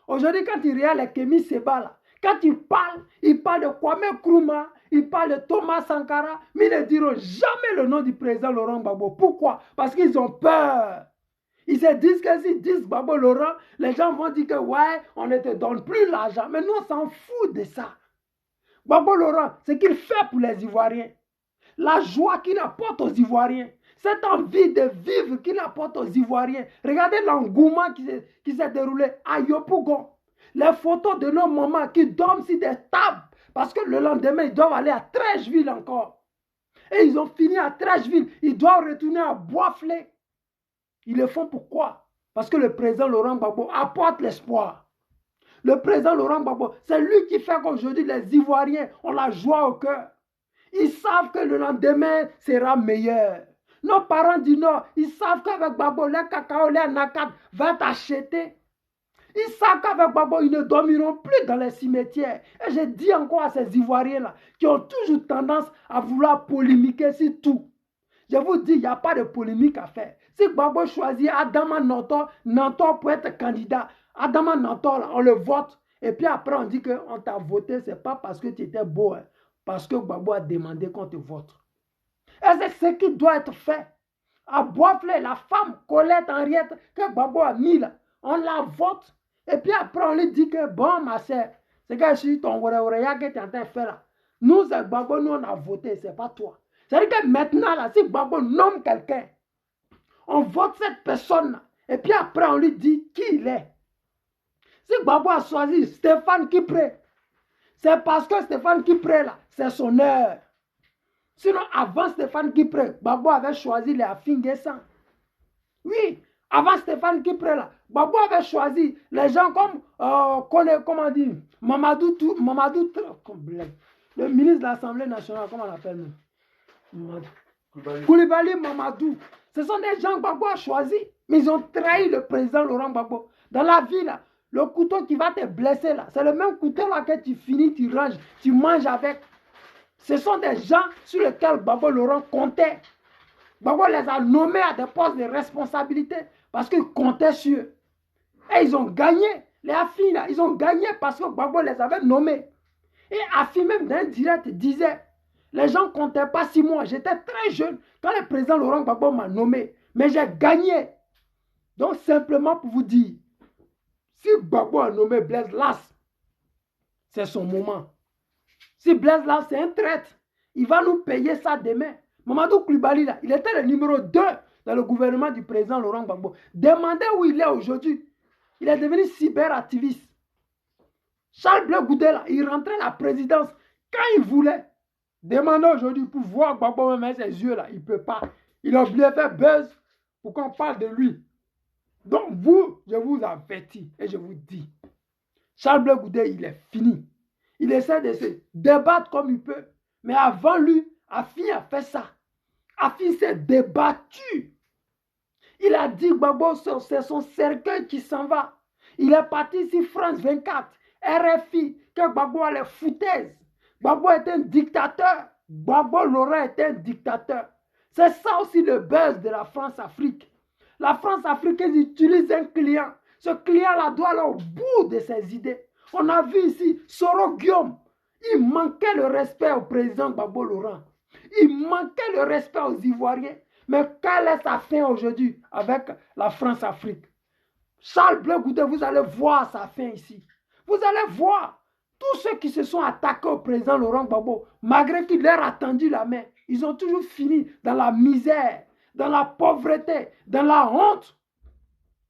Aujourd'hui, quand ils regardent les Kémy Séba, là, quand ils parlent de Kwame Nkrumah, ils parlent de Thomas Sankara, mais ils ne diront jamais le nom du président Laurent Gbagbo. Pourquoi? Parce qu'ils ont peur. Ils se disent que s'ils disent Gbagbo Laurent, les gens vont dire que ouais, on ne te donne plus l'argent. Mais nous, on s'en fout de ça. Gbagbo Laurent, ce qu'il fait pour les Ivoiriens, la joie qu'il apporte aux Ivoiriens, cette envie de vivre qu'il apporte aux Ivoiriens. Regardez l'engouement qui s'est déroulé à Yopougon. Les photos de nos mamans qui dorment sur des tables. Parce que le lendemain, ils doivent aller à Trècheville encore. Et ils ont fini à Trècheville. Ils doivent retourner à Boisflé. Ils le font pourquoi? Parce que le président Laurent Gbagbo apporte l'espoir. Le président Laurent Gbagbo, c'est lui qui fait qu'aujourd'hui les Ivoiriens ont la joie au cœur. Ils savent que le lendemain sera meilleur. Nos parents du Nord, ils savent qu'avec Gbagbo, les cacao, les anakat vont acheter. Ils savent qu'avec Gbagbo, ils ne dormiront plus dans les cimetières. Et je dis encore à ces Ivoiriens-là, qui ont toujours tendance à vouloir polémiquer sur tout. Je vous dis, il n'y a pas de polémique à faire. Si Gbagbo choisit Adama Nantor, Nantor pour être candidat, Adama Nantor, là, on le vote. Et puis après, on dit qu'on t'a voté, ce n'est pas parce que tu étais beau, hein, parce que Gbagbo a demandé qu'on te vote. Et c'est ce qui doit être fait. À Boisflé, la femme Colette Henriette que Gbagbo a mis là, on la vote. Et puis après, on lui dit que, bon, ma soeur, c'est que je suis ton ouréouréa que tu es en train de faire là. Nous, c'est Gbagbo, nous, on a voté, ce n'est pas toi. C'est-à-dire que maintenant, là, si Gbagbo nomme quelqu'un, on vote cette personne-là. Et puis après, on lui dit qui il est. Si Gbagbo a choisi Stéphane Kipré, c'est parce que Stéphane Kipré, là, c'est son heure. Sinon, avant Stéphane Kipré, Gbagbo avait choisi les Afinguessan. Oui, avant Stéphane Kipré, là, Gbagbo avait choisi les gens comme, comment dire, Mamadou, le ministre de l'Assemblée nationale, comment on l'appelle nous? Koulibaly Mamadou. Ce sont des gens que Gbagbo a choisis, mais ils ont trahi le président Laurent Gbagbo. Dans la vie, là, le couteau qui va te blesser, là, c'est le même couteau là que tu finis, tu ranges, tu manges avec. Ce sont des gens sur lesquels Gbagbo Laurent comptait. Gbagbo les a nommés à des postes de responsabilité parce qu'ils comptaient sur eux. Et ils ont gagné. Les Afin, là, ils ont gagné parce que Gbagbo les avait nommés. Et Afin, même dans un direct, disait, les gens ne comptaient pas 6 mois. J'étais très jeune quand le président Laurent Gbagbo m'a nommé. Mais j'ai gagné. Donc, simplement pour vous dire, si Gbagbo a nommé Blaise Las, c'est son moment. Si Blaise Las, c'est un traître, il va nous payer ça demain. Mamadou Koulibaly, là, il était le numéro 2 dans le gouvernement du président Laurent Gbagbo. Demandez où il est aujourd'hui. Il est devenu cyberactiviste. Charles Blé Goudé, là, il rentrait à la présidence quand il voulait. Demandez aujourd'hui pour voir Gbagbo même ses yeux, là, il ne peut pas. Il a oublié de faire buzz pour qu'on parle de lui. Donc vous, je vous avertis et je vous dis, Charles Blé Goudé, il est fini. Il essaie de se débattre comme il peut. Mais avant lui, Afi a fait ça. Afi s'est débattu. Il a dit, Gbagbo, c'est son cercueil qui s'en va. Il est parti sur France 24, RFI, que Gbagbo a les foutaises. Gbagbo est un dictateur. Gbagbo Laurent est un dictateur. C'est ça aussi le buzz de la France-Afrique. La France-Afrique utilise un client. Ce client-là doit aller au bout de ses idées. On a vu ici Soro Guillaume. Il manquait le respect au président Gbagbo Laurent. Il manquait le respect aux Ivoiriens. Mais quelle est sa fin aujourd'hui avec la France-Afrique? Charles Blé Goudé, vous allez voir sa fin ici. Vous allez voir tous ceux qui se sont attaqués au président Laurent Gbagbo, malgré qu'il leur a tendu la main, ils ont toujours fini dans la misère, dans la pauvreté, dans la honte.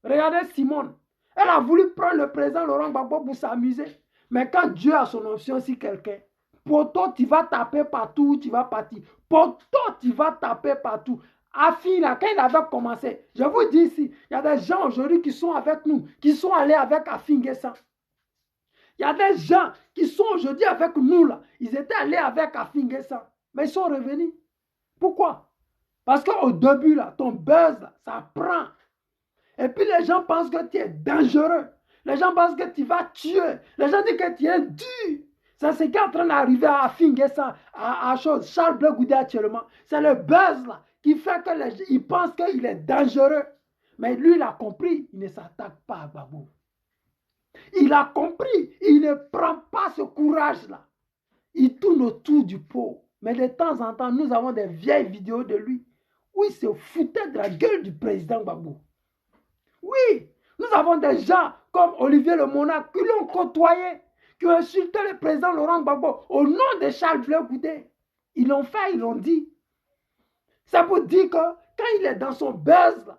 Regardez Simone. Elle a voulu prendre le président Laurent Gbagbo pour s'amuser. Mais quand Dieu a son option sur quelqu'un, poto, tu vas taper partout, tu vas partir. Poto, tu vas taper partout. Afi, là, quand il avait commencé, je vous dis ici, il y a des gens aujourd'hui qui sont avec nous, qui sont allés avec Afi N'Guessan. Il y a des gens qui sont aujourd'hui avec nous, là. Ils étaient allés avec Afi N'Guessan, mais ils sont revenus. Pourquoi? Parce qu'au début, là, ton buzz, là, ça prend. Et puis les gens pensent que tu es dangereux. Les gens pensent que tu vas tuer. Les gens disent que tu es dur. C'est ce qui est en train d'arriver à Afi N'Guessan, à Charles Blé Goudé actuellement. C'est le buzz là qui fait que les gens ils pensent qu'il est dangereux. Mais lui, il a compris. Il ne s'attaque pas à Gbagbo. Il a compris. Il ne prend pas ce courage-là. Il tourne autour du pot. Mais de temps en temps, nous avons des vieilles vidéos de lui où il se foutait de la gueule du président Gbagbo. Oui, nous avons des gens comme Olivier Le Monarque qui l'ont côtoyé, qui ont insulté le président Laurent Gbagbo au nom de Charles Blé Goudé. Ils l'ont fait, ils l'ont dit. Ça pour dire que quand il est dans son buzz, là,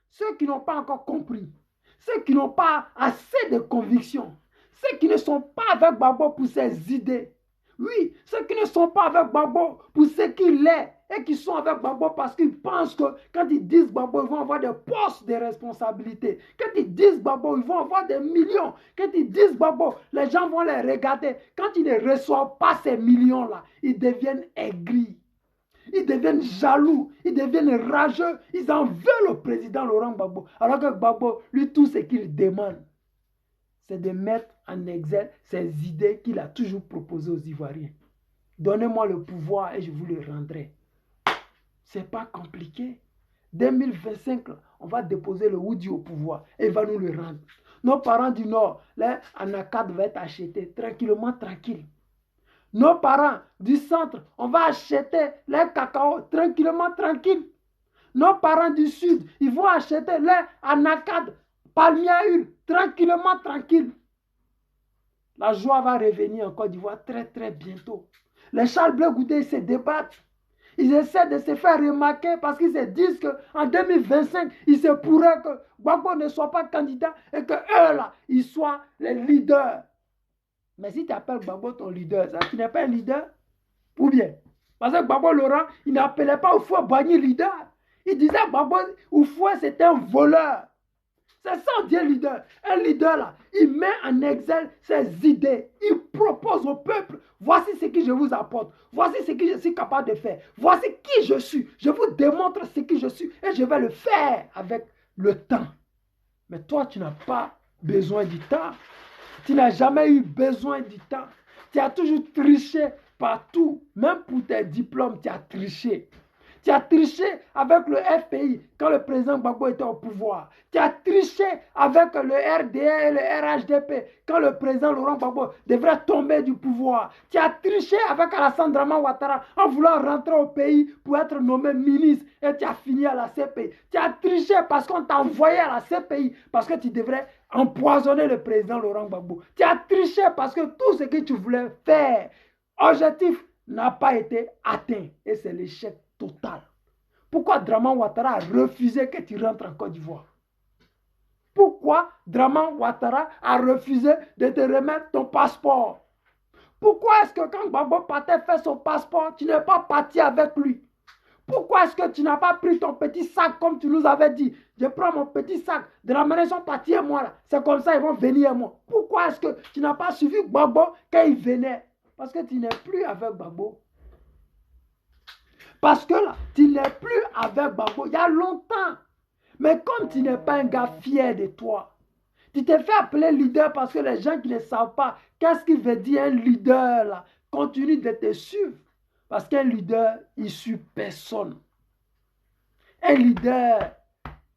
ceux qui n'ont pas encore compris, ceux qui n'ont pas assez de conviction, ceux qui ne sont pas avec Gbagbo pour ses idées, oui, ceux qui ne sont pas avec Gbagbo pour ce qu'il est, et qui sont avec Gbagbo parce qu'ils pensent que quand ils disent Gbagbo, ils vont avoir des postes de responsabilité. Quand ils disent Gbagbo, ils vont avoir des millions. Quand ils disent Gbagbo, les gens vont les regarder. Quand ils ne reçoivent pas ces millions-là, ils deviennent aigris. Ils deviennent jaloux. Ils deviennent rageux. Ils en veulent au président Laurent Gbagbo. Alors que Gbagbo, lui, tout ce qu'il demande, c'est de mettre en exergue ces idées qu'il a toujours proposées aux Ivoiriens. Donnez-moi le pouvoir et je vous le rendrai. C'est pas compliqué. 2025, on va déposer le Woody au pouvoir et il va nous le rendre. Nos parents du Nord, les anacards vont être achetés tranquillement, tranquille. Nos parents du centre, on va acheter les cacao tranquillement, tranquille. Nos parents du sud, ils vont acheter les anacards palmier à huile tranquillement, tranquille. La joie va revenir en Côte d'Ivoire très, très bientôt. Les Charles Blé Goudé se débattent. Ils essaient de se faire remarquer parce qu'ils se disent qu'en 2025, il se pourrait que Gbagbo ne soit pas candidat et qu'eux, là, ils soient les leaders. Mais si tu appelles Gbagbo ton leader, ça, tu n'es pas un leader? Ou bien? Parce que Gbagbo Laurent, il n'appelait pas Houphouët-Boigny leader. Il disait Gbagbo Houphouët, c'était un voleur. C'est ça, on dit un leader. Un leader, là, il met en exergue ses idées. Il propose au peuple, voici ce que je vous apporte. Voici ce que je suis capable de faire. Voici qui je suis. Je vous démontre ce que je suis et je vais le faire avec le temps. Mais toi, tu n'as pas besoin du temps. Tu n'as jamais eu besoin du temps. Tu as toujours triché partout. Même pour tes diplômes, tu as triché. Tu as triché avec le FPI quand le président Gbagbo était au pouvoir. Tu as triché avec le RDA et le RHDP quand le président Laurent Gbagbo devrait tomber du pouvoir. Tu as triché avec Alassane Dramane Ouattara en voulant rentrer au pays pour être nommé ministre et tu as fini à la CPI. Tu as triché parce qu'on t'a envoyé à la CPI parce que tu devrais empoisonner le président Laurent Gbagbo. Tu as triché parce que tout ce que tu voulais faire, objectif, n'a pas été atteint et c'est l'échec total. Pourquoi Dramane Ouattara a refusé que tu rentres en Côte d'Ivoire? Pourquoi Dramane Ouattara a refusé de te remettre ton passeport? Pourquoi est-ce que quand Gbagbo partait faire son passeport, tu n'es pas parti avec lui? Pourquoi est-ce que tu n'as pas pris ton petit sac comme tu nous avais dit? je prends mon petit sac de la maison partie et moi là. C'est comme ça, ils vont venir à moi. Pourquoi est-ce que tu n'as pas suivi Gbagbo quand il venait? Parce que tu n'es plus avec Gbagbo. Parce que là, tu n'es plus avec Gbagbo. Il y a longtemps. Mais comme tu n'es pas un gars fier de toi, tu t'es fait appeler leader parce que les gens qui ne savent pas qu'est-ce qu'il veut dire un leader là, continue de te suivre. Parce qu'un leader, il suit personne. Un leader,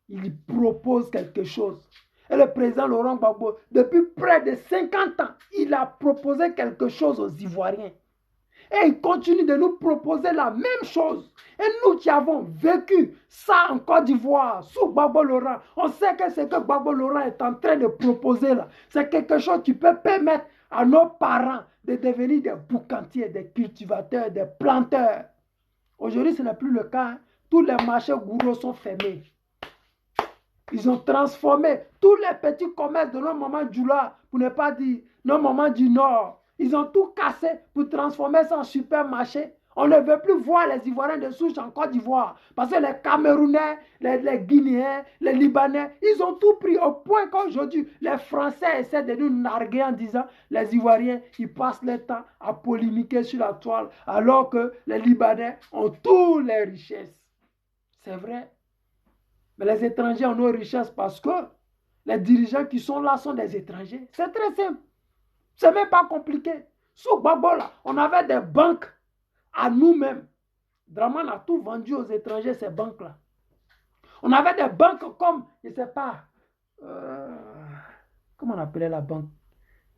il propose quelque chose. Et le président Laurent Gbagbo, depuis près de 50 ans, il a proposé quelque chose aux Ivoiriens. Et il continue de nous proposer la même chose. Et nous qui avons vécu ça en Côte d'Ivoire, sous Gbagbo Laurent, on sait que ce que Gbagbo Laurent est en train de proposer là, c'est quelque chose qui peut permettre à nos parents de devenir des boucantiers, des cultivateurs, des planteurs. Aujourd'hui, ce n'est plus le cas. Hein. Tous les marchés gourous sont fermés. Ils ont transformé tous les petits commerces de nos mamans du Nord, pour ne pas dire nos mamans du Nord. Ils ont tout cassé pour transformer ça en supermarché. On ne veut plus voir les Ivoiriens de souche en Côte d'Ivoire. Parce que les Camerounais, les Guinéens, les Libanais, ils ont tout pris au point qu'aujourd'hui, les Français essaient de nous narguer en disant les Ivoiriens, ils passent leur temps à polémiquer sur la toile, alors que les Libanais ont toutes les richesses. C'est vrai. Mais les étrangers ont nos richesses parce que les dirigeants qui sont là sont des étrangers. C'est très simple. Ce n'est même pas compliqué. Sous Gbagbo, là, on avait des banques à nous-mêmes. Draman a tout vendu aux étrangers, ces banques-là. On avait des banques comme, je ne sais pas, comment on appelait la banque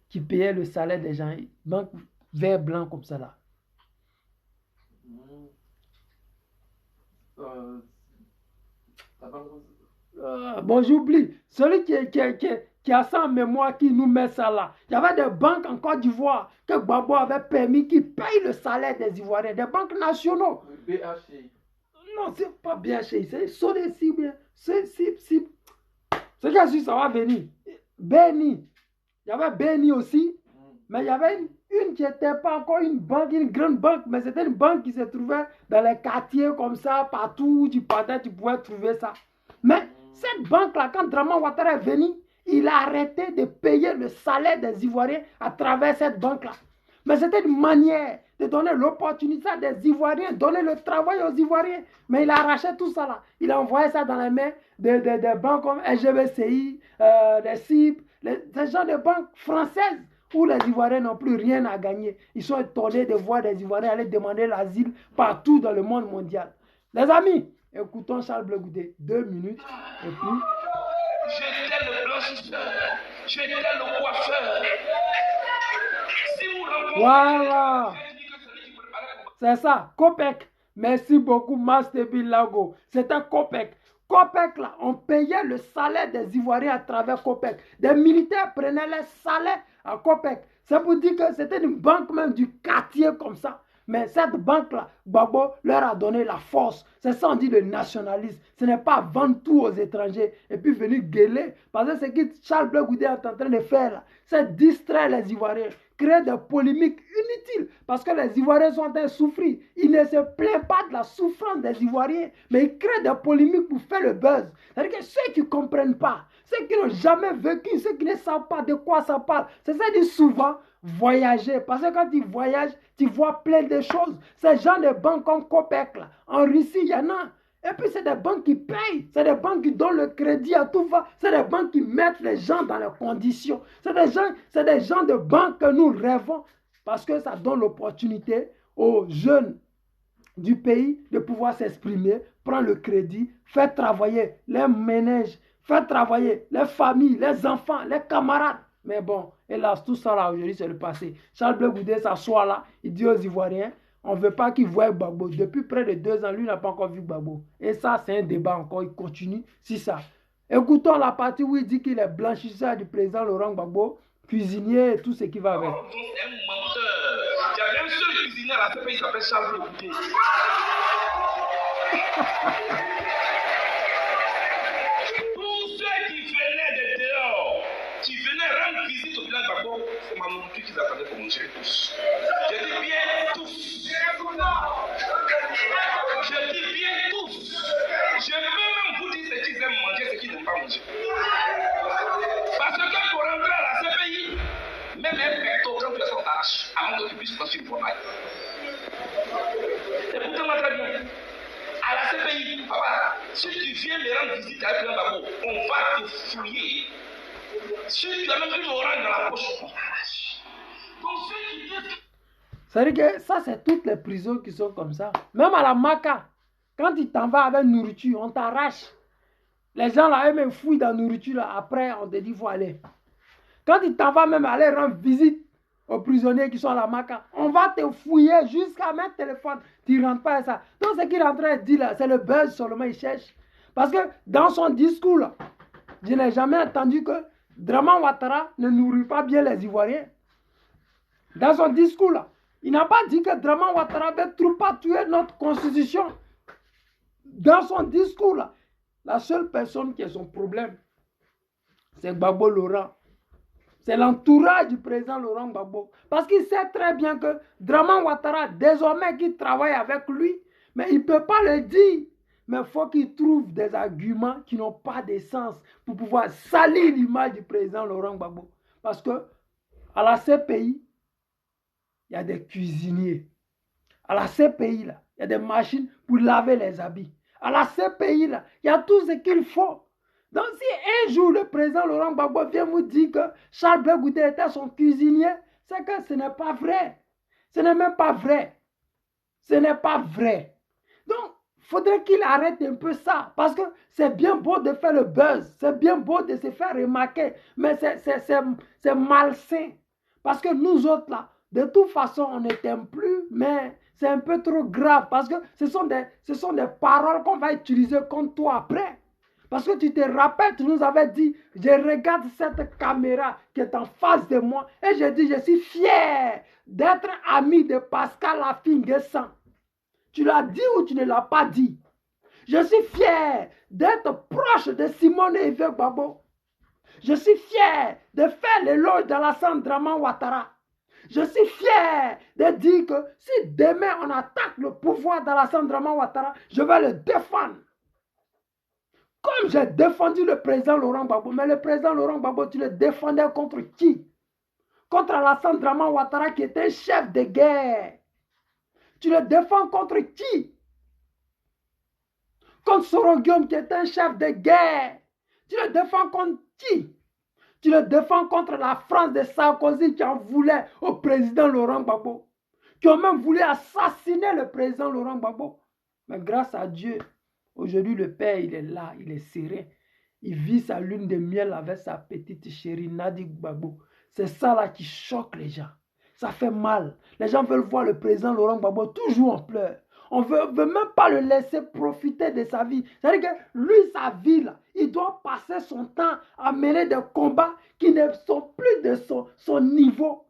qui payait le salaire des gens, banque vert blanc comme ça là. Bon, j'oublie. Celui qui a ça en mémoire, qui nous met ça là. Il y avait des banques en Côte d'Ivoire que Gbagbo avait permis qui payent le salaire des Ivoiriens, des banques nationaux. Le BHI. Non, c'est pas BHI, c'est Sodeci. C'est que si ça va venir. Béni. Il y avait Béni aussi, mais il y avait une qui n'était pas encore une banque, une grande banque, mais c'était une banque qui se trouvait dans les quartiers comme ça, partout où tu partais, tu pouvais trouver ça. Mais cette banque-là, quand Draman Ouattara est venu, il a arrêté de payer le salaire des Ivoiriens à travers cette banque-là. Mais c'était une manière de donner l'opportunité à des Ivoiriens, donner le travail aux Ivoiriens. Mais il a arraché tout ça là. Il a envoyé ça dans les mains des banques comme SGBCI, des CIP, ces gens de banques françaises où les Ivoiriens n'ont plus rien à gagner. Ils sont étonnés de voir des Ivoiriens aller demander l'asile partout dans le monde mondial. Les amis, écoutons Charles Blé Goudé, 2 minutes, et puis... J'étais le blanchisseur, j'étais le coiffeur. Si vous rencontrez... Voilà. C'est ça, Copec. Merci beaucoup, Master Bilago. C'était Copec. Copec, là, on payait le salaire des Ivoiriens à travers Copec. Des militaires prenaient les salaires à Copec. C'est pour dire que c'était une banque même du quartier comme ça. Mais cette banque-là, Gbagbo leur a donné la force. C'est ça on dit le nationalisme. Ce n'est pas vendre tout aux étrangers et puis venir gueuler. Parce que ce que Charles Blé Goudé est en train de faire là, c'est distraire les Ivoiriens, créer des polémiques inutiles. Parce que les Ivoiriens sont en train de souffrir. Il ne se plaint pas de la souffrance des Ivoiriens, mais il crée des polémiques pour faire le buzz. C'est-à-dire que ceux qui ne comprennent pas, ceux qui n'ont jamais vécu, ceux qui ne savent pas de quoi ça parle, c'est ça dit souvent. Voyager, parce que quand tu voyages, tu vois plein de choses. Ces gens de banques comme Copec, là, en Russie, il y en a. Et puis, c'est des banques qui payent. C'est des banques qui donnent le crédit à tout va. C'est des banques qui mettent les gens dans les conditions. C'est des gens de banques que nous rêvons parce que ça donne l'opportunité aux jeunes du pays de pouvoir s'exprimer, prendre le crédit, faire travailler les ménages, faire travailler les familles, les enfants, les camarades. Mais bon, hélas, tout ça là aujourd'hui, c'est le passé. Charles Blé Goudé s'assoit là, il dit aux Ivoiriens, on ne veut pas qu'ils voient Gbagbo. Depuis près de 2 ans, lui n'a pas encore vu Gbagbo. Et ça, c'est un débat encore, il continue, c'est ça. Écoutons la partie où il dit qu'il est blanchisseur du président Laurent Gbagbo, cuisinier et tout ce qui va avec. C'est un menteur. Il y a même seul cuisinier à la CPI qui s'appelle Charles Blé Goudé. Tous ceux qui venaient de dehors, qui venaient rendre visite au village Gbagbo, c'est Mamoudou qui les attendait pour manger tous. Je dis bien tous. Je dis bien tous. Je peux même vous dire ce qu'ils aiment manger, ce avant que tu puisses lancer le travail. Écoutez-moi très bien. À la CPI, papa, si tu viens me rendre visite à Ibrahim Gbagbo, on va te fouiller. Si tu as même une orange dans la poche, on t'arrache. Donc ceux qui disent... C'est-à-dire que ça, c'est toutes les prisons qui sont comme ça. Même à la Maca, quand tu t'en vas avec nourriture, on t'arrache. Les gens là, eux-mêmes fouillent dans la nourriture, là. Après, on te dit qu'il faut aller. Quand tu t'en vas même aller rendre visite aux prisonniers qui sont à la Maca, on va te fouiller jusqu'à mettre téléphone. Tu ne rentres pas à ça. Donc, ce qu'il est en train de dire là, c'est le buzz seulement, il cherche. Parce que dans son discours, là, je n'ai jamais entendu que Draman Ouattara ne nourrit pas bien les Ivoiriens. Dans son discours, là, il n'a pas dit que Draman Ouattara veut pas tuer notre constitution. Dans son discours, là, la seule personne qui a son problème, c'est Gbagbo Laurent. C'est l'entourage du président Laurent Gbagbo. Parce qu'il sait très bien que Draman Ouattara, désormais qu'il travaille avec lui, mais il ne peut pas le dire. Mais il faut qu'il trouve des arguments qui n'ont pas de sens pour pouvoir salir l'image du président Laurent Gbagbo. Parce que à la CPI, il y a des cuisiniers. À la CPI, là, il y a des machines pour laver les habits. À la CPI, là, il y a tout ce qu'il faut. Donc, si un jour le président Laurent Gbagbo vient vous dire que Charles Blé Goudé était son cuisinier, c'est que ce n'est pas vrai. Ce n'est même pas vrai. Ce n'est pas vrai. Donc, il faudrait qu'il arrête un peu ça. Parce que c'est bien beau de faire le buzz. C'est bien beau de se faire remarquer. Mais c'est malsain. Parce que nous autres, là, de toute façon, on ne t'aime plus, mais c'est un peu trop grave. Parce que ce sont des paroles qu'on va utiliser contre toi après. Parce que tu te rappelles, tu nous avais dit, je regarde cette caméra qui est en face de moi et je dis, je suis fier d'être ami de Pascal Affi-N'Guessan. Tu l'as dit ou tu ne l'as pas dit? Je suis fier d'être proche de Simone Evé Gbagbo. Je suis fier de faire l'éloge d'Alassane Draman Ouattara. Je suis fier de dire que si demain on attaque le pouvoir d'Alassane Draman Ouattara, je vais le défendre. Comme j'ai défendu le président Laurent Gbagbo, mais le président Laurent Gbagbo, tu le défendais contre qui? Contre Alassane Draman Ouattara qui était chef de guerre. Tu le défends contre qui? Contre Soro Guillaume qui était un chef de guerre. Tu le défends contre qui? Tu le défends contre la France de Sarkozy qui en voulait au président Laurent Gbagbo. Qui ont même voulu assassiner le président Laurent Gbagbo. Mais grâce à Dieu, aujourd'hui, le père, il est là, il est serré. Il vit sa lune de miel avec sa petite chérie Nadi Gbagbo. C'est ça là qui choque les gens. Ça fait mal. Les gens veulent voir le président Laurent Gbagbo toujours en pleurs. On ne veut même pas le laisser profiter de sa vie. C'est-à-dire que lui, sa vie, là, il doit passer son temps à mener des combats qui ne sont plus de son niveau.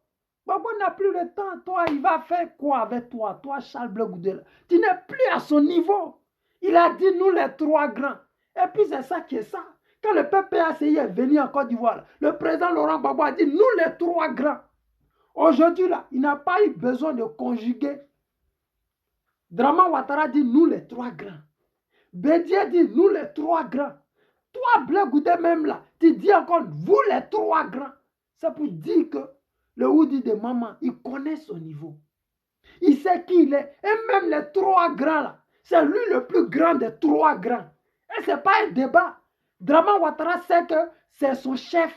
Gbagbo n'a plus le temps. Toi, il va faire quoi avec toi? Toi, Charles Blé Goudé, tu n'es plus à son niveau. Il a dit, nous les trois grands. Et puis, c'est ça qui est ça. Quand le PPACI est venu en Côte d'Ivoire, le président Laurent Gbagbo a dit, nous les trois grands. Aujourd'hui, là, il n'a pas eu besoin de conjuguer. Draman Ouattara dit, nous les trois grands. Bédié dit, nous les trois grands. Toi, Blé Goudé, même là, tu dis encore, vous les trois grands. C'est pour dire que le Oudi de maman, il connaît son niveau. Il sait qui il est. Et même les trois grands là, c'est lui le plus grand des trois grands. Et ce n'est pas un débat. Draman Ouattara sait que c'est son chef.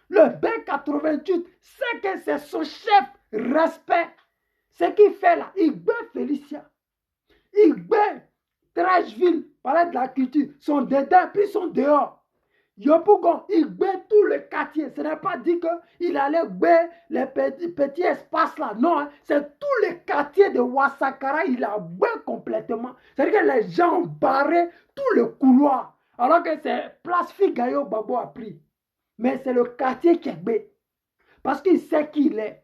Le B88 sait que c'est son chef. Respect. Ce qu'il fait là, il bat Félicia. Il bat Trècheville, palais de la culture. Son dedans, puis son dehors. Yopougon, il bat tout le quartier. Ce n'est pas dit qu'il allait battre les petits espaces là. Non, hein, c'est tout le quartier de Ouassakara, il a battu complètement. C'est-à-dire que les gens ont barré tout le couloir. Alors que c'est Place Figayo Gbagbo a pris. Mais c'est le quartier qui est battu. Parce qu'il sait qui il est.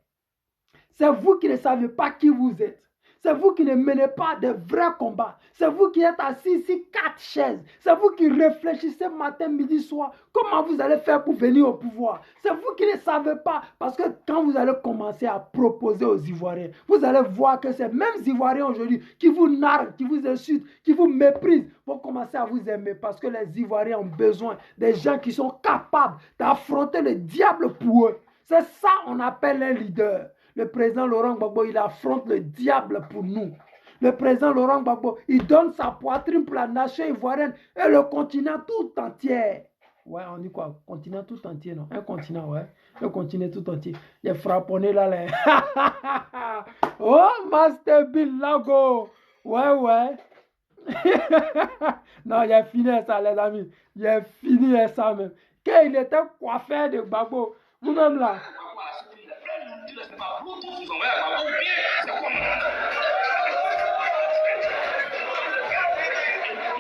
C'est vous qui ne savez pas qui vous êtes. C'est vous qui ne menez pas de vrais combats. C'est vous qui êtes assis ici 4 chaises. C'est vous qui réfléchissez matin, midi, soir. Comment vous allez faire pour venir au pouvoir? C'est vous qui ne savez pas. Parce que quand vous allez commencer à proposer aux Ivoiriens, vous allez voir que ces mêmes Ivoiriens aujourd'hui qui vous narguent, qui vous insultent, qui vous méprisent, vont commencer à vous aimer. Parce que les Ivoiriens ont besoin des gens qui sont capables d'affronter le diable pour eux. C'est ça qu'on appelle un leader. le président Laurent Gbagbo, il affronte le diable pour nous. Le président Laurent Gbagbo, il donne sa poitrine pour la nation ivoirienne et le continent tout entier. Ouais, on dit quoi? Continent tout entier, non? Un continent, ouais. Un continent tout entier. Les frapponnés là, les... Oh, Master Bill Lago. Ouais, ouais. Non, il a fini ça, les amis. Il a fini ça même. Quand il était coiffé de Gbagbo, vous-même là.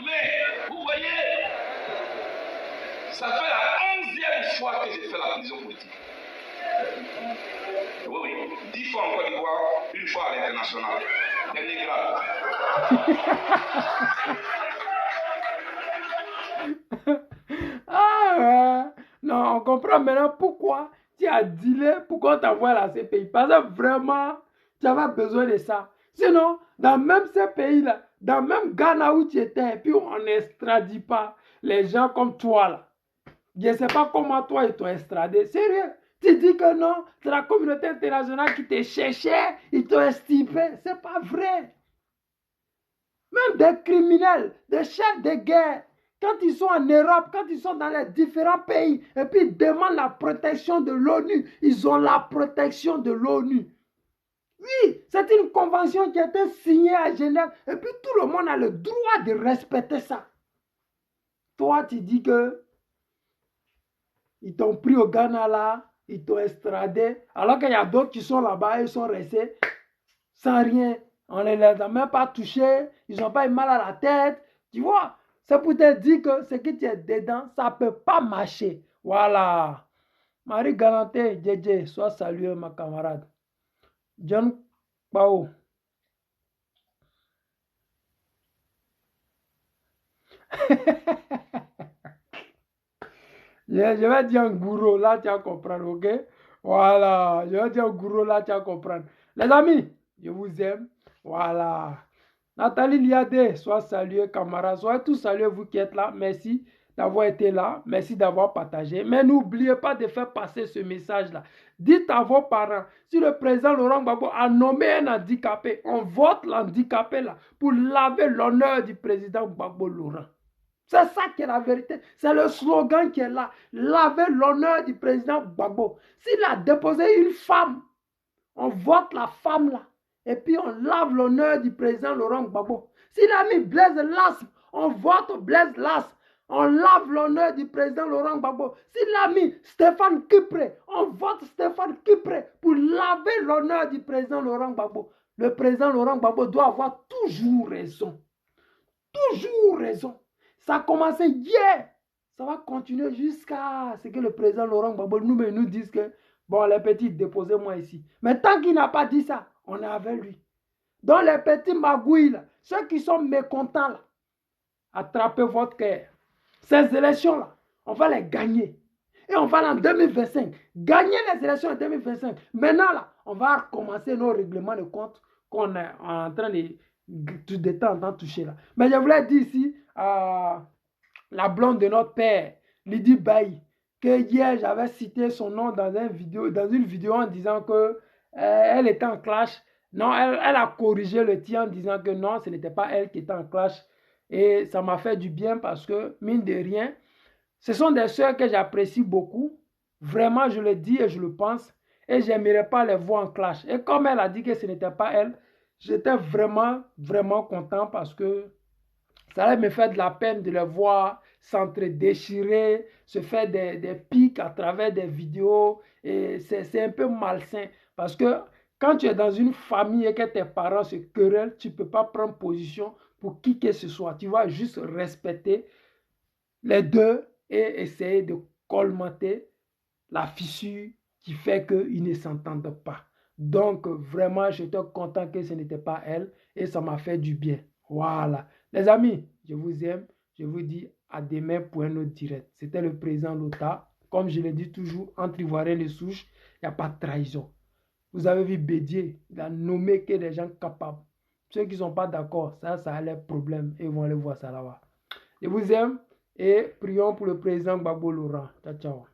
Mais, vous voyez, ça fait la 11e fois que j'ai fait la prison politique. Oui, oui. 10 fois en Côte d'Ivoire, une fois à l'international. Dernier grade. Ah ouais. Non, on comprend maintenant pourquoi tu as dealé, pourquoi on t'envoie à la CPI. Parce que vraiment, tu avais besoin de ça. Sinon, dans même ces pays-là, dans même Ghana où tu étais, et puis on n'extradit pas les gens comme toi là. Je ne sais pas comment toi ils t'ont extradé. Sérieux? Tu dis que non, c'est la communauté internationale qui te cherchait, ils t'ont estipé. C'est pas vrai. Même des criminels, des chefs de guerre, quand ils sont en Europe, quand ils sont dans les différents pays, et puis ils demandent la protection de l'ONU, ils ont la protection de l'ONU. Oui, c'est une convention qui a été signée à Genève, et puis tout le monde a le droit de respecter ça. Toi, tu dis que ils t'ont pris au Ghana là, ils t'ont extradé, alors qu'il y a d'autres qui sont là-bas, ils sont restés sans rien. On ne les a même pas touchés, ils n'ont pas eu mal à la tête. Tu vois, c'est pour te dire que ce qui est dedans, ça ne peut pas marcher. Voilà. Marie Galanté, JJ, sois salué, ma camarade. John Pao. Je vais dire un gourou, là tu vas comprendre, ok? Voilà, je vais dire un gourou, là tu vas comprendre. Les amis, je vous aime. Voilà. Nathalie Liadé, sois salué, camarade. Soyez tous salués, vous qui êtes là. Merci d'avoir été là. Merci d'avoir partagé. Mais n'oubliez pas de faire passer ce message-là. Dites à vos parents, si le président Laurent Gbagbo a nommé un handicapé, on vote l'handicapé là pour laver l'honneur du président Gbagbo Laurent. C'est ça qui est la vérité. C'est le slogan qui est là. Laver l'honneur du président Gbagbo. S'il a déposé une femme, on vote la femme là. Et puis on lave l'honneur du président Laurent Gbagbo. S'il a mis Blaise Lasme, on vote Blaise Lasme. On lave l'honneur du président Laurent Gbagbo. S'il a mis Stéphane Kipré, on vote Stéphane Kipré pour laver l'honneur du président Laurent Gbagbo. Le président Laurent Gbagbo doit avoir toujours raison. Toujours raison. Ça a commencé hier. Ça va continuer jusqu'à ce que le président Laurent Gbagbo nous dise que bon, les petits, déposez-moi ici. Mais tant qu'il n'a pas dit ça, on est avec lui. Donc les petits magouilles, là, ceux qui sont mécontents, là, attrapez votre cœur. Ces élections-là, on va les gagner. Et on va aller en 2025. Gagner les élections en 2025. Maintenant, là, on va recommencer nos règlements de compte qu'on est en train de temps en temps toucher là. Mais je voulais dire ici, la blonde de notre père, Lydie Bailly, que hier j'avais cité son nom dans une vidéo en disant que elle était en clash. Non, elle a corrigé le tir en disant que non, ce n'était pas elle qui était en clash. Et ça m'a fait du bien parce que, mine de rien, ce sont des sœurs que j'apprécie beaucoup. Vraiment, je le dis et je le pense. Et je n'aimerais pas les voir en clash. Et comme elle a dit que ce n'était pas elle, j'étais vraiment, vraiment content parce que ça allait me faire de la peine de les voir s'entre-déchirer, se faire des pics à travers des vidéos. Et c'est un peu malsain. Parce que quand tu es dans une famille et que tes parents se querellent, tu ne peux pas prendre position pour qui que ce soit. Tu vas juste respecter les deux et essayer de colmater la fissure qui fait qu'ils ne s'entendent pas. Donc, vraiment, j'étais content que ce n'était pas elle et ça m'a fait du bien. Voilà. Les amis, je vous aime. Je vous dis à demain pour un autre direct. C'était le président Lota. Comme je le dis toujours, entre Ivoiriens et les souches, il n'y a pas de trahison. Vous avez vu Bédier, il a nommé que des gens capables. Ceux qui ne sont pas d'accord, ça a leur problème et ils vont aller voir ça là-bas. Je vous aime et prions pour le président Gbagbo Laurent. Ciao, ciao.